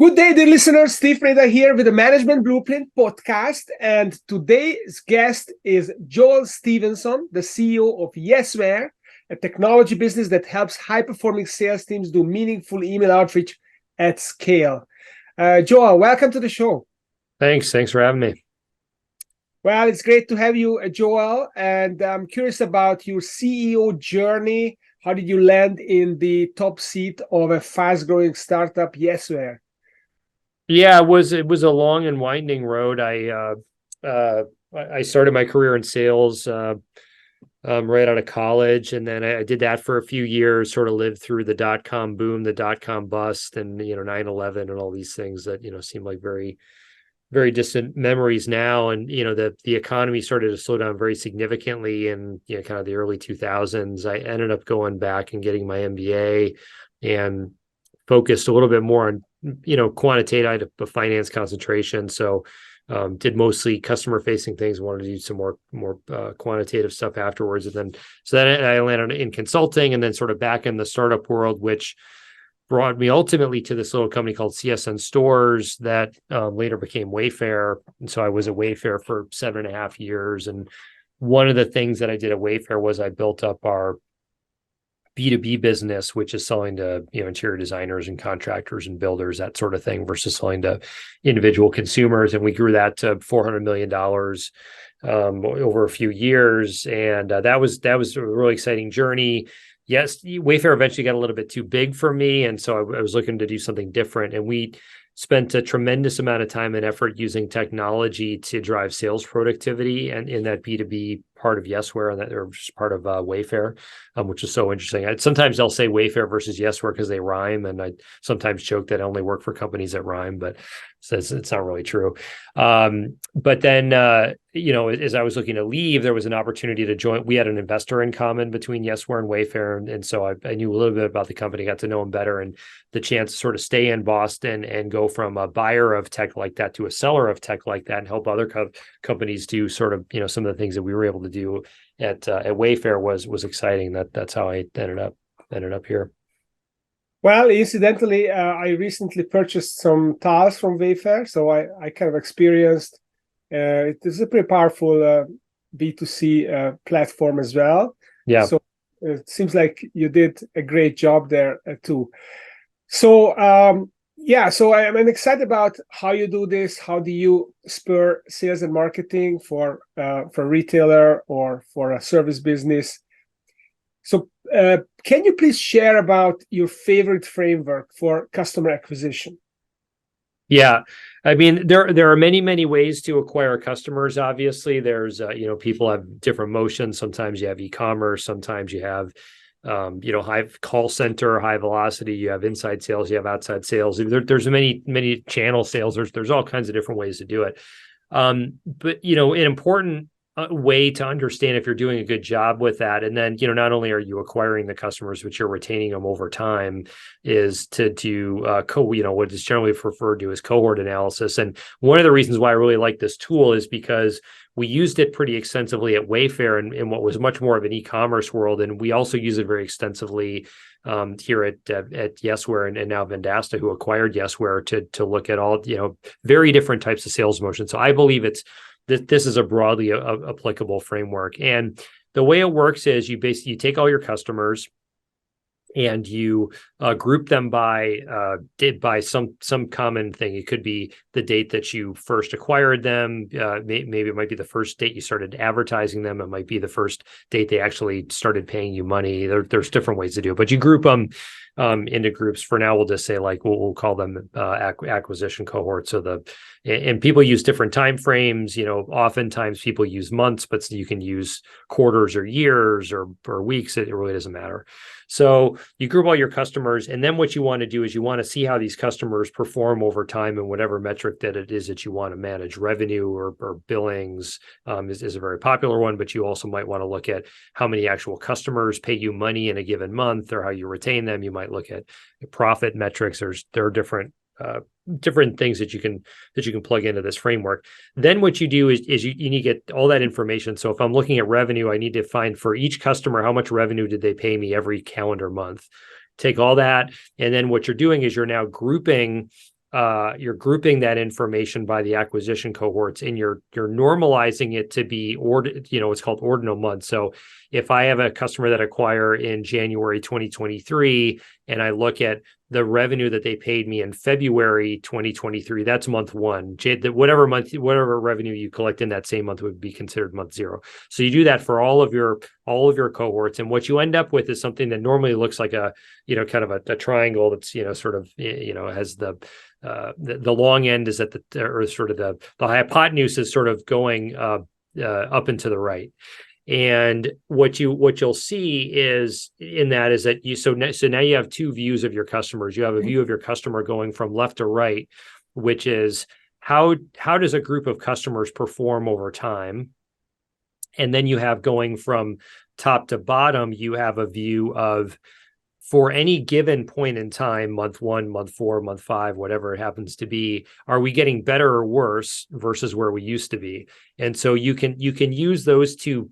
Good day, dear listeners. Steve Preda here with the Management Blueprint podcast. And today's guest is Joel Stevenson, the CEO of Yesware, a technology business that helps high-performing sales teams do meaningful email outreach at scale. Joel, welcome to the show. Thanks for having me. Well, it's great to have you, Joel. And I'm curious about your CEO journey. How did you land in the top seat of a fast-growing startup, Yesware? Yeah, it was a long and winding road. I started my career in sales right out of college, and then I did that for a few years. Sort of lived through the dot-com boom, the dot-com bust, and 9/11 and all these things that seem like very, very distant memories now. And the economy started to slow down very significantly in kind of the early 2000s. I ended up going back and getting my MBA and focused a little bit more on quantitative finance concentration. So did mostly customer facing things, wanted to do some more quantitative stuff afterwards. And then I landed in consulting and then sort of back in the startup world, which brought me ultimately to this little company called CSN Stores that later became Wayfair. And so I was at Wayfair for 7.5 years. And one of the things that I did at Wayfair was I built up our B2B business, which is selling to interior designers and contractors and builders, that sort of thing, versus selling to individual consumers. And we grew that to $400 million over a few years, and that was a really exciting journey. Yes, Wayfair eventually got a little bit too big for me, and so I was looking to do something different. And we spent a tremendous amount of time and effort using technology to drive sales productivity, and in that B2B part of Yesware, and that they're just part of Wayfair, which is so interesting. Sometimes I'll say Wayfair versus Yesware because they rhyme, and I sometimes joke that I only work for companies that rhyme, but it's not really true. But then, as I was looking to leave, there was an opportunity to join. We had an investor in common between Yesware and Wayfair, and so I knew a little bit about the company, got to know them better, and the chance to sort of stay in Boston and go from a buyer of tech like that to a seller of tech like that, and help other companies do sort of some of the things that we were able to do at Wayfair was exciting. That's how I ended up here. Well, incidentally, I recently purchased some tiles from Wayfair, so I kind of experienced it is a pretty powerful B2C platform as well. Yeah. So it seems like you did a great job there too. So so I'm excited about how you do this. How do you spur sales and marketing for a retailer or for a service business? So can you please share about your favorite framework for customer acquisition? Yeah, I mean, there are many ways to acquire customers. Obviously, there's people have different motions. Sometimes you have e-commerce. Sometimes you have high call center, high velocity. You have inside sales. You have outside sales. There's many channel sales. There's all kinds of different ways to do it. But an important way to understand if you're doing a good job with that, and then not only are you acquiring the customers, but you're retaining them over time, is to do what is generally referred to as cohort analysis. And one of the reasons why I really like this tool is because we used it pretty extensively at Wayfair in what was much more of an e-commerce world, and we also use it very extensively here at Yesware and now Vendasta, who acquired Yesware, to look at all very different types of sales motion. So I believe this is a broadly applicable framework. And the way it works is you take all your customers and you group them by some common thing. It could be the date that you first acquired them. Maybe it might be the first date you started advertising them. It might be the first date they actually started paying you money. There's different ways to do it, but you group them into groups. For now, we'll just say we'll call them acquisition cohorts. And people use different time frames. Oftentimes people use months, but you can use quarters or years or weeks. It really doesn't matter. So you group all your customers, and then what you want to do is you want to see how these customers perform over time in whatever metric that it is that you want to manage. Revenue or billings is a very popular one, but you also might want to look at how many actual customers pay you money in a given month, or how you retain them. You might look at profit metrics. There are different things that you can plug into this framework. Then what you do is you need to get all that information. So if I'm looking at revenue, I need to find for each customer, how much revenue did they pay me every calendar month? Take all that. And then what you're doing is you're now grouping you're grouping that information by the acquisition cohorts, and you're normalizing it to be it's called ordinal months. So if I have a customer that acquire in January 2023, and I look at the revenue that they paid me in February 2023, that's month one. Whatever revenue you collect in that same month would be considered month zero. So you do that for all of your cohorts, and what you end up with is something that normally looks like a kind of a triangle that's sort of has the long end is at or sort of the hypotenuse is sort of going up and to the right. And what you'll see is that so now you have two views of your customers. You have a view of your customer going from left to right, which is how does a group of customers perform over time? And then you have going from top to bottom, you have a view of, for any given point in time, month 1, month 4, month 5, whatever it happens to be, are we getting better or worse versus where we used to be? And so you can use those two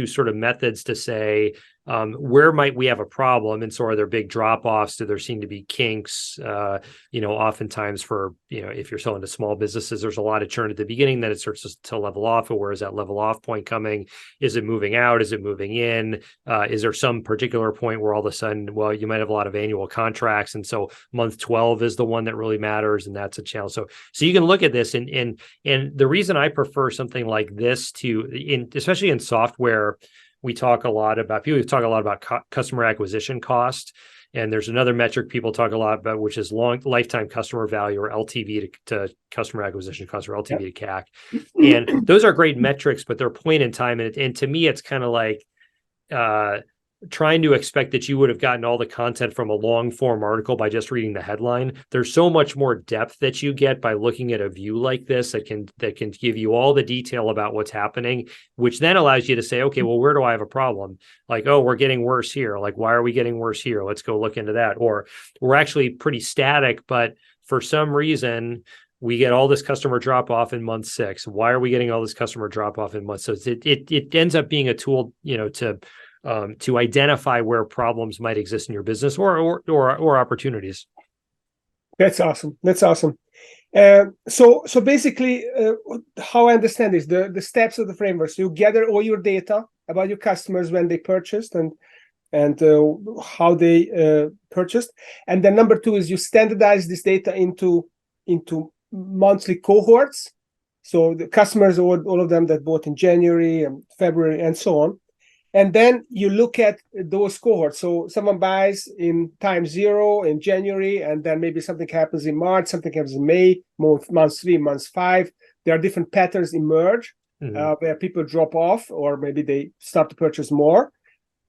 sort of methods to say, where might we have a problem? And so are there big drop-offs? Do there seem to be kinks? Oftentimes if you're selling to small businesses, there's a lot of churn at the beginning, then it starts to level off. Or where is that level off point coming? Is it moving out? Is it moving in? Is there some particular point where all of a sudden, well, you might have a lot of annual contracts, and so month 12 is the one that really matters, and that's a challenge. So you can look at this, and the reason I prefer something like this especially in software, people talk a lot about customer acquisition cost. And there's another metric people talk a lot about, which is lifetime customer value, or LTV to customer acquisition cost, or LTV to CAC. And those are great metrics, but they're point in time. And to me, it's kind of like trying to expect that you would have gotten all the content from a long form article by just reading the headline. There's so much more depth that you get by looking at a view like this that can give you all the detail about what's happening, which then allows you to say, okay, well, where do I have a problem? Like, oh, we're getting worse here. Like, why are we getting worse here? Let's go look into that. Or we're actually pretty static, but for some reason, we get all this customer drop off in month 6. Why are we getting all this customer drop off in month? So it ends up being a tool, to identify where problems might exist in your business or opportunities. That's awesome. So basically, how I understand this, the steps of the framework. So you gather all your data about your customers when they purchased and how they purchased, and then number 2 is you standardize this data into monthly cohorts. So the customers, all of them that bought in January and February and so on. And then you look at those cohorts. So someone buys in time 0 in January, and then maybe something happens in March, something happens in May, month 3, month 5. There are different patterns emerge where people drop off, or maybe they start to purchase more.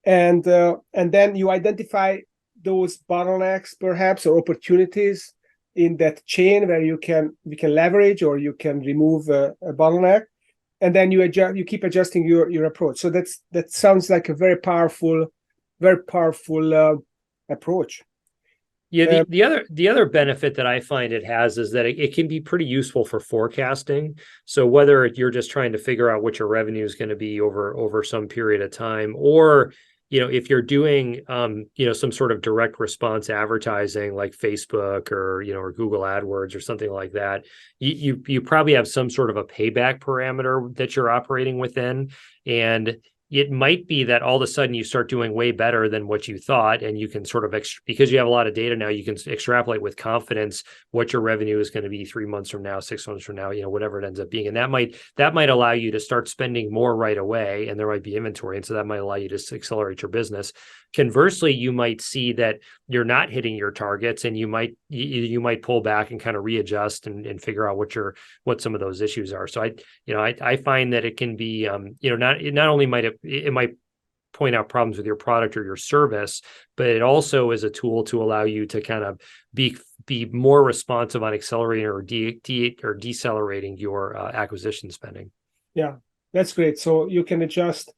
And then you identify those bottlenecks, perhaps, or opportunities in that chain where you can leverage, or you can remove a bottleneck. And then you keep adjusting your approach. So that sounds like a very powerful approach. Yeah, the other benefit that I find it has is that it can be pretty useful for forecasting. So whether you're just trying to figure out what your revenue is going to be over some period of time, or if you're doing some sort of direct response advertising like Facebook or Google AdWords or something like that, you probably have some sort of a payback parameter that you're operating within. And it might be that all of a sudden you start doing way better than what you thought, and you can sort of because you have a lot of data now, you can extrapolate with confidence what your revenue is going to be 3 months from now, 6 months from now, whatever it ends up being. And that might allow you to start spending more right away, and there might be inventory, and so that might allow you to accelerate your business. Conversely, you might see that you're not hitting your targets, and you might pull back and kind of readjust and figure out what some of those issues are. So I find that it can be not only might it might point out problems with your product or your service, but it also is a tool to allow you to kind of be more responsive on accelerating or decelerating your acquisition spending. Yeah, that's great. So you can adjust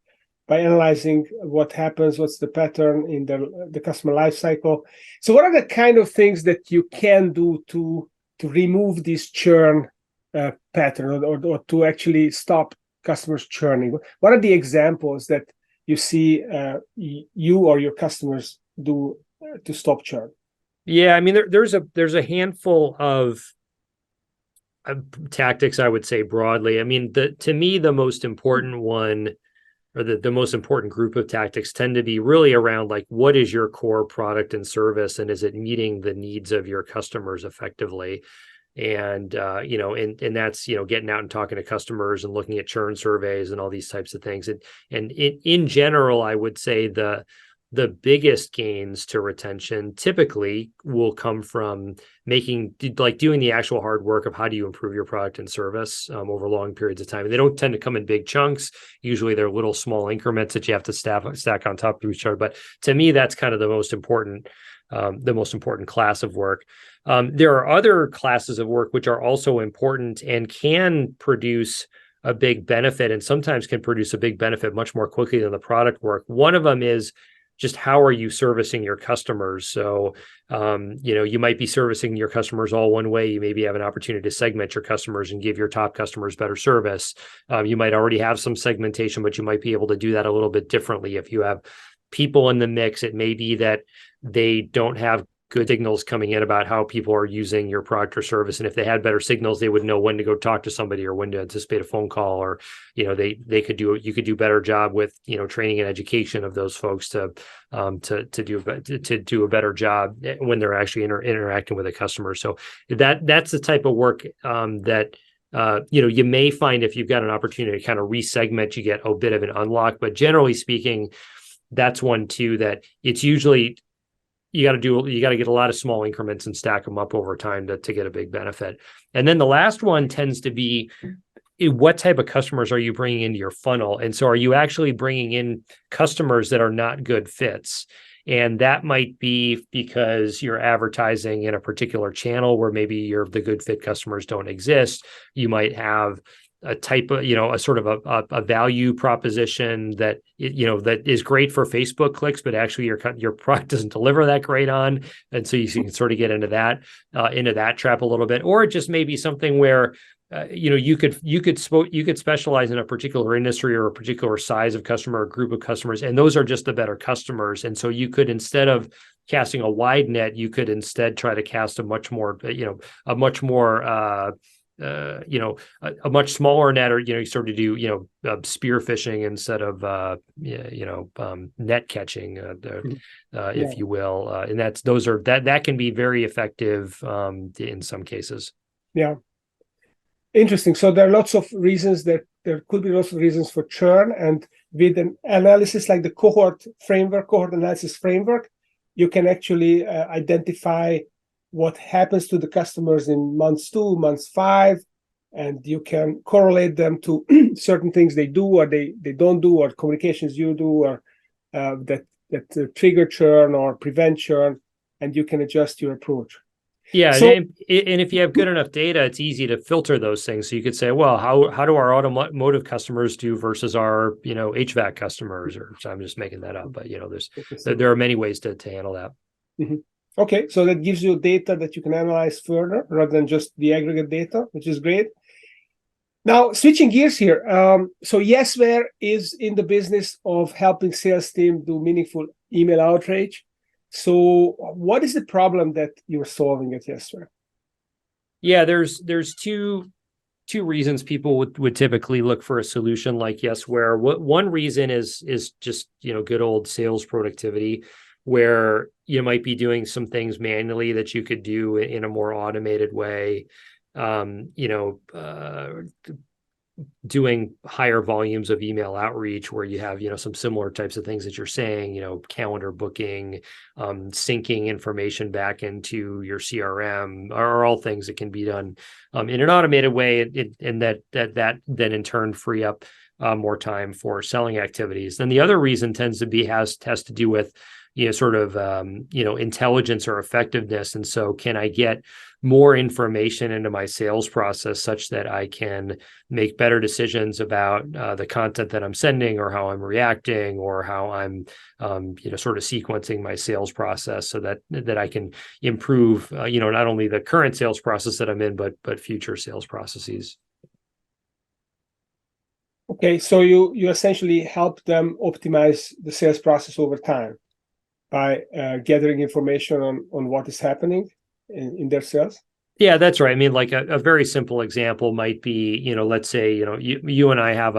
by analyzing what happens, what's the pattern in the customer life cycle. So what are the kind of things that you can do to remove this churn pattern, or to actually stop customers churning? What are the examples that you see you or your customers do to stop churn? Yeah, I mean, there's a handful of tactics, I would say broadly. I mean, to me, the most important one, or the most important group of tactics, tend to be really around like, what is your core product and service, and is it meeting the needs of your customers effectively? And and that's getting out and talking to customers and looking at churn surveys and all these types of things. And in general, I would say the biggest gains to retention typically will come from doing the actual hard work of how do you improve your product and service over long periods of time. And they don't tend to come in big chunks. Usually they're little small increments that you have to stack on top of each other. But to me, that's kind of the most important class of work. There are other classes of work which are also important and can produce a big benefit, and sometimes can produce a big benefit much more quickly than the product work. One of them is just how are you servicing your customers? So, you might be servicing your customers all one way. You maybe have an opportunity to segment your customers and give your top customers better service. You might already have some segmentation, but you might be able to do that a little bit differently. If you have people in the mix, it may be that they don't have good signals coming in about how people are using your product or service. And if they had better signals, they would know when to go talk to somebody or when to anticipate a phone call, or, you could do better job with, training and education of those folks to do a better job when they're actually interacting with a customer. So that's the type of work that you may find if you've got an opportunity to kind of resegment, you get a bit of an unlock. But generally speaking, that's one too, that it's usually you got to get a lot of small increments and stack them up over time to get a big benefit. And then the last one tends to be, what type of customers are you bringing into your funnel? And so are you actually bringing in customers that are not good fits? And that might be because you're advertising in a particular channel where maybe the good fit customers don't exist. You might have a type of, a sort of a value proposition that, that is great for Facebook clicks, but actually your product doesn't deliver that great on. And so you can sort of get into that trap a little bit. Or it just may be something where, you could specialize in a particular industry or a particular size of customer or group of customers, and those are just the better customers. And so you could, instead of casting a wide net, you could instead try to cast a much smaller net, or you sort of do spear fishing instead of net catching, if you will, and that can be very effective in some cases. Yeah, interesting. So there are lots of reasons there could be lots of reasons for churn, and with an analysis like the cohort analysis framework, you can actually identify what happens to the customers in months 2, months 5, and you can correlate them to certain things they do or they don't do, or communications you do, or that trigger churn or prevent churn, and you can adjust your approach. Yeah, so, and if you have good enough data, it's easy to filter those things. So you could say, well, how do our automotive customers do versus our HVAC customers? Or so I'm just making that up, but there are many ways to handle that. Mm-hmm. Okay, so that gives you data that you can analyze further rather than just the aggregate data, which is great. Now, switching gears here. So Yesware is in the business of helping sales team do meaningful email outreach. So what is the problem that you're solving at Yesware? Yeah, there's two reasons people would typically look for a solution like Yesware. One reason is just good old sales productivity, where you might be doing some things manually that you could do in a more automated way. Doing higher volumes of email outreach where you have, some similar types of things that you're saying, calendar booking, syncing information back into your CRM are all things that can be done in an automated way, and that then in turn free up more time for selling activities. Then the other reason tends to has to do with intelligence or effectiveness. And so can I get more information into my sales process such that I can make better decisions about the content that I'm sending, or how I'm reacting, or how I'm sort of sequencing my sales process, so that I can improve not only the current sales process that I'm in, but future sales processes. Okay, so you essentially help them optimize the sales process over time by gathering information on what is happening in their sales? Yeah, that's right. I mean, like a very simple example might be, let's say, you and I have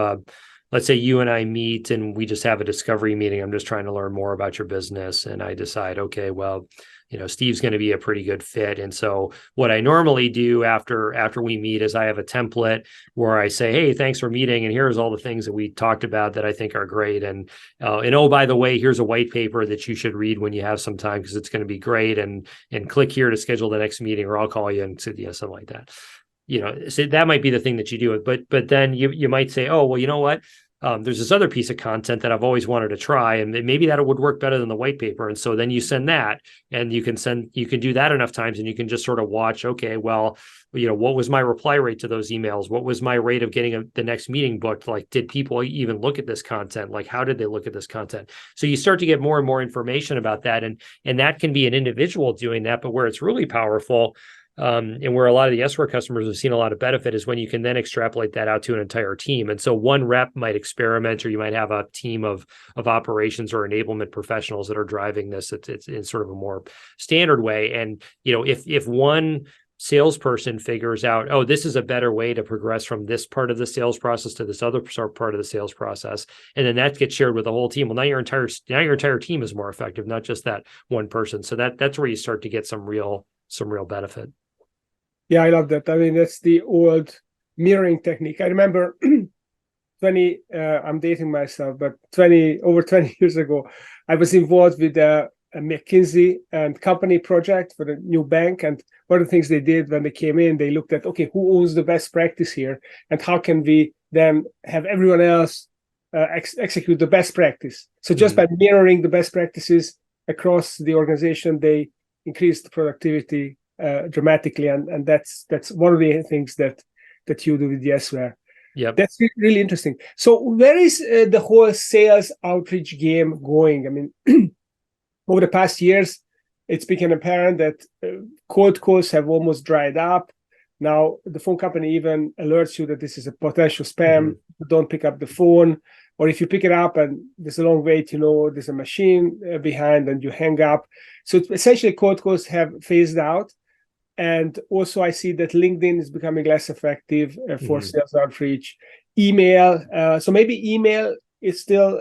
let's say you and I meet and we just have a discovery meeting. I'm just trying to learn more about your business. And I decide, okay, well, Steve's going to be a pretty good fit. And so what I normally do after we meet is I have a template where I say, hey, thanks for meeting. And here's all the things that we talked about that I think are great. And oh, by the way, here's a white paper that you should read when you have some time because it's going to be great. And click here to schedule the next meeting, or I'll call you and say, yeah, something like that. So that might be the thing that you do. But then you might say, oh, well, you know what? There's this other piece of content that I've always wanted to try, and maybe that would work better than the white paper. And so then you send that, and you can do that enough times, and you can just sort of watch, okay, well, what was my reply rate to those emails? What was my rate of getting the next meeting booked? Like, did people even look at this content? Like, how did they look at this content? So you start to get more and more information about that. And that can be an individual doing that, but where it's really powerful, and where a lot of the Yesware customers have seen a lot of benefit is when you can then extrapolate that out to an entire team. And so one rep might experiment, or you might have a team of operations or enablement professionals that are driving this. It's in sort of a more standard way. And if one salesperson figures out, oh, this is a better way to progress from this part of the sales process to this other part of the sales process, and then that gets shared with the whole team. Well, now your entire team is more effective, not just that one person. So that's where you start to get some real benefit. Yeah, I love that. I mean, that's the old mirroring technique. I remember I'm dating myself, but over 20 years ago, I was involved with a McKinsey and Company project for the new bank. And one of the things they did when they came in, they looked at, okay, who owns the best practice here? And how can we then have everyone else execute the best practice? So just by mirroring the best practices across the organization, they increased productivity dramatically, and that's one of the things that you do with Yesware. Yep. That's really interesting. So where is the whole sales outreach game going? I mean, over the past years, it's become apparent that cold calls have almost dried up. Now the phone company even alerts you that this is a potential spam. Don't pick up the phone, or if you pick it up and there's a long wait, there's a machine behind and you hang up. So essentially cold calls have phased out. And also I see that LinkedIn is becoming less effective for sales outreach. Email, so maybe email is still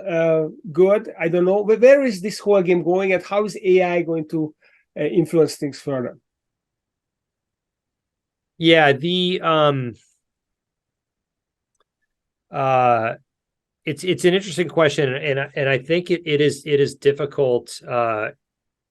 good. I don't know. But where is this whole game going, and how is AI going to influence things further? Yeah, it's an interesting question, and I think it is difficult.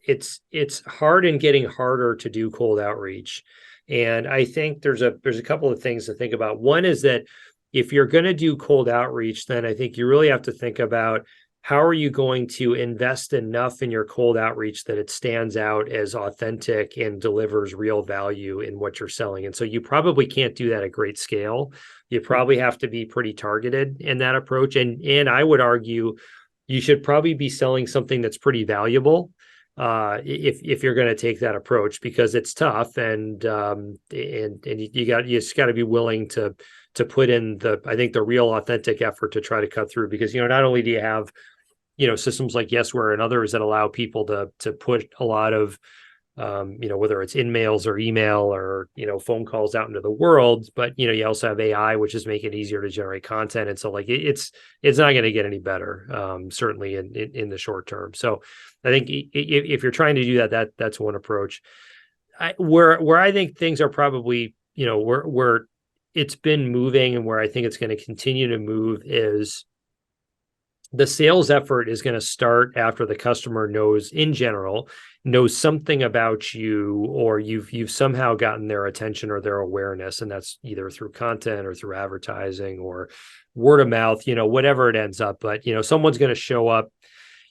It's hard and getting harder to do cold outreach. And I think there's a couple of things to think about. One is that if you're going to do cold outreach, then I think you really have to think about how are you going to invest enough in your cold outreach that it stands out as authentic and delivers real value in what you're selling. And so you probably can't do that at great scale. You probably have to be pretty targeted in that approach. And I would argue you should probably be selling something that's pretty valuable if you're going to take that approach, because it's tough, and you just got to be willing to put in the real authentic effort to try to cut through, because not only do you have systems like Yesware and others that allow people to put a lot of whether it's in mails or email or phone calls out into the world, but you also have AI, which is making it easier to generate content, and so like it's not going to get any better, certainly in the short term. So I think if you're trying to do that's one approach. Where I think things are probably where it's been moving, and where I think it's going to continue to move, is the sales effort is going to start after the customer knows something about you, or you've somehow gotten their attention or their awareness, and that's either through content or through advertising or word of mouth, whatever it ends up. But someone's going to show up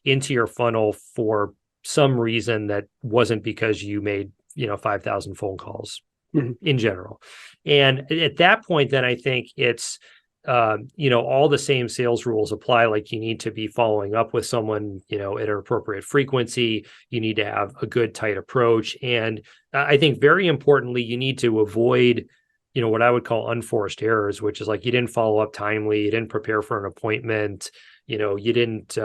into your funnel for some reason that wasn't because you made 5,000 phone calls in general. And at that point, then I think it's all the same sales rules apply. Like, you need to be following up with someone, at an appropriate frequency. You need to have a good, tight approach. And I think very importantly, you need to avoid, what I would call unforced errors, which is like, you didn't follow up timely, you didn't prepare for an appointment, you didn't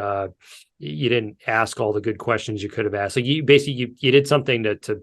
ask all the good questions you could have asked. So you basically, you did something to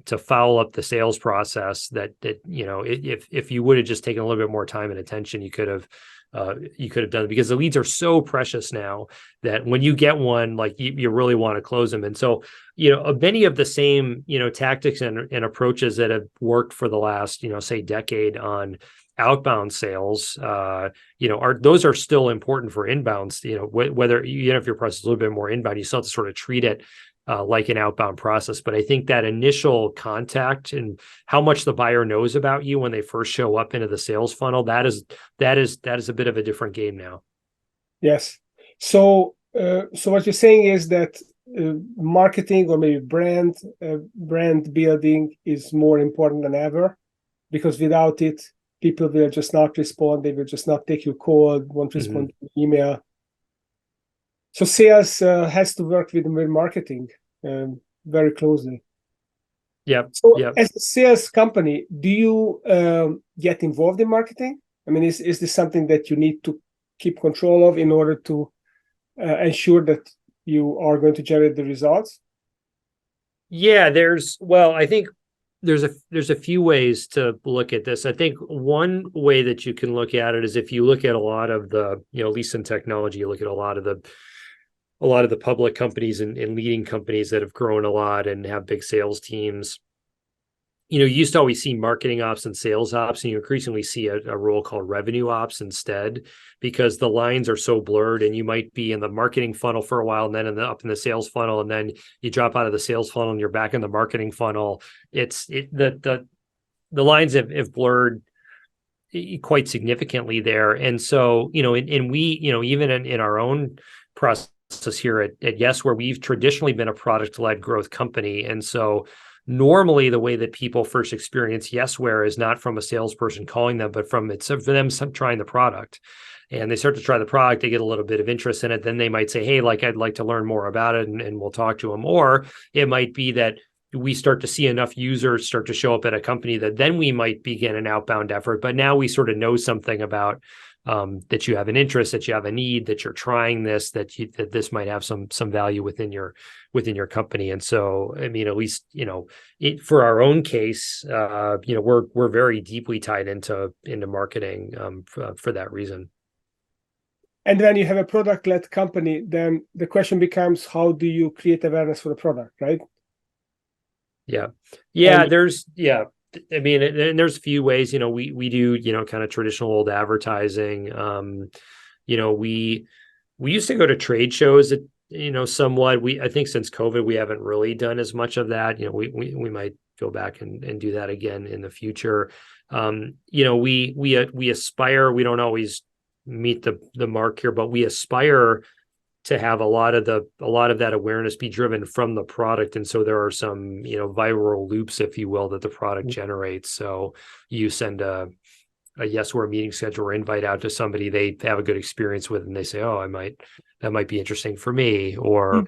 to foul up the sales process that if you would have just taken a little bit more time and attention, you could have done it, because the leads are so precious now that when you get one, like you really want to close them. And so, many of the same, tactics and approaches that have worked for the last, say decade on outbound sales, those are still important for inbounds, whether, if your process is a little bit more inbound, you still have to sort of treat it like an outbound process. But I think that initial contact and how much the buyer knows about you when they first show up into the sales funnel, that is a bit of a different game now. Yes. So what you're saying is that marketing, or maybe brand building, is more important than ever, because without it, people will just not respond. They will just not take your call, won't respond to email. So sales has to work with marketing very closely. Yeah. So as a sales company, do you get involved in marketing? I mean, is this something that you need to keep control of in order to ensure that you are going to generate the results? Yeah, I think there's a few ways to look at this. I think one way that you can look at it is if you look at a lot of the, at least in technology, you look at a lot of the public companies and leading companies that have grown a lot and have big sales teams. You used to always see marketing ops and sales ops, and you increasingly see a role called revenue ops instead, because the lines are so blurred, and you might be in the marketing funnel for a while and then up in the sales funnel, and then you drop out of the sales funnel and you're back in the marketing funnel. The lines have blurred quite significantly there. And so, and we, even in our own process here at Yesware, we've traditionally been a product-led growth company. And so normally the way that people first experience Yesware is not from a salesperson calling them, but for them trying the product. And they start to try the product, they get a little bit of interest in it. Then they might say, hey, I'd like to learn more about it, and we'll talk to them. Or it might be that we start to see enough users start to show up at a company that then we might begin an outbound effort. But now we sort of know something about that you have an interest, that you have a need, that you're trying this, that this might have some value within your company. And so, I mean, at least, for our own case, we're very deeply tied into marketing for that reason. And when you have a product-led company, then the question becomes, how do you create awareness for the product, right? Yeah. I mean, and there's a few ways, we do, kind of traditional old advertising. We used to go to trade shows that, somewhat. I think since COVID, we haven't really done as much of that. We might go back and do that again in the future. We aspire, we don't always meet the mark here, but we aspire to have a lot of that awareness be driven from the product. And so there are some, viral loops, if you will, that the product generates. So you send a Yesware meeting schedule or invite out to somebody they have a good experience with, and they say, oh, that might be interesting for me. Or,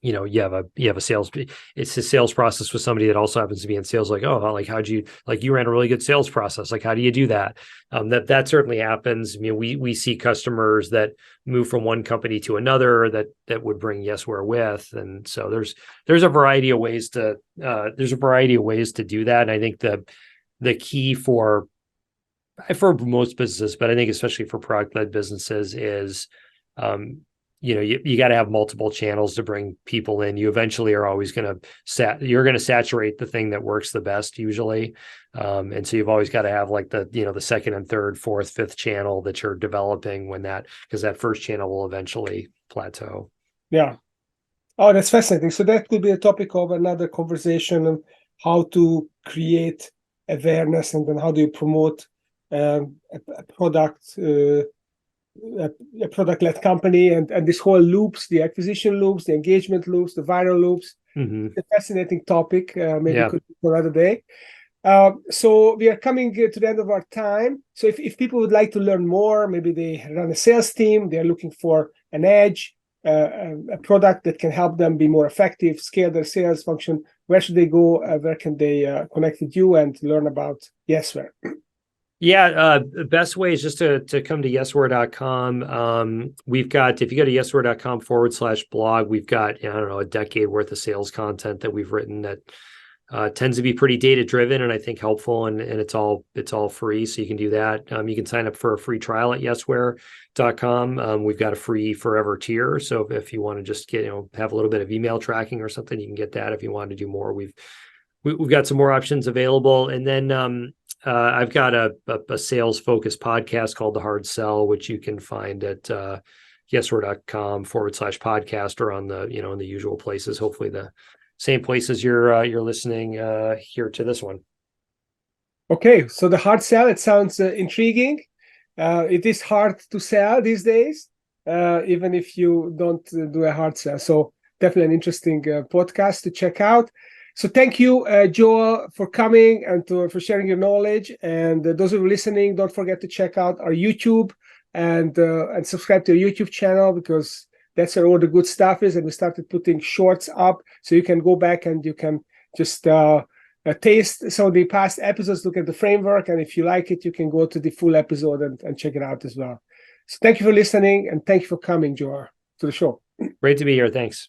you have a sales, it's a sales process with somebody that also happens to be in sales. Like, oh, how'd you, you ran a really good sales process. How do you do that? That certainly happens. I mean, we see customers that move from one company to another that would bring Yesware with. And so there's a variety of ways to do that. And I think the key for most businesses, but I think especially for product-led businesses, is you got to have multiple channels to bring people in. You eventually are always going to saturate the thing that works the best usually. And so you've always got to have the second and third, fourth, fifth channel that you're developing because that first channel will eventually plateau. Yeah. Oh, that's fascinating. So that could be a topic of another conversation on how to create awareness, and then how do you promote a product, a product-led company, and this whole loops, the acquisition loops, the engagement loops, the viral loops. Mm-hmm. It's a fascinating topic. Maybe could be for another day. So we are coming to the end of our time. So if people would like to learn more, maybe they run a sales team, they're looking for an edge, a product that can help them be more effective, scale their sales function, where should they go? Where can they connect with you and learn about Yesware? Yeah, the best way is just to come to yesware.com. We've got, if you go to yesware.com/blog, we've got, a decade worth of sales content that we've written that tends to be pretty data driven and I think helpful, and it's all free, so you can do that. You can sign up for a free trial at Yesware.com. We've got a free forever tier, so if you want to just get have a little bit of email tracking or something, you can get that. If you want to do more, we've got some more options available. And then I've got a sales focused podcast called The Hard Sell, which you can find at Yesware.com/podcast, or on the in the usual places. Hopefully the same places you're listening here to this one. Okay, so the hard sell, it sounds intriguing. It is hard to sell these days, even if you don't do a hard sell. So definitely an interesting podcast to check out. So thank you, Joel, for coming and for sharing your knowledge. And those of you listening, don't forget to check out our YouTube and subscribe to our YouTube channel, because that's where all the good stuff is. And we started putting shorts up, so you can go back and you can just taste some of the past episodes, look at the framework, and if you like it, you can go to the full episode and check it out as well. So thank you for listening, and thank you for coming, Joel, to the show. Great to be here. Thanks.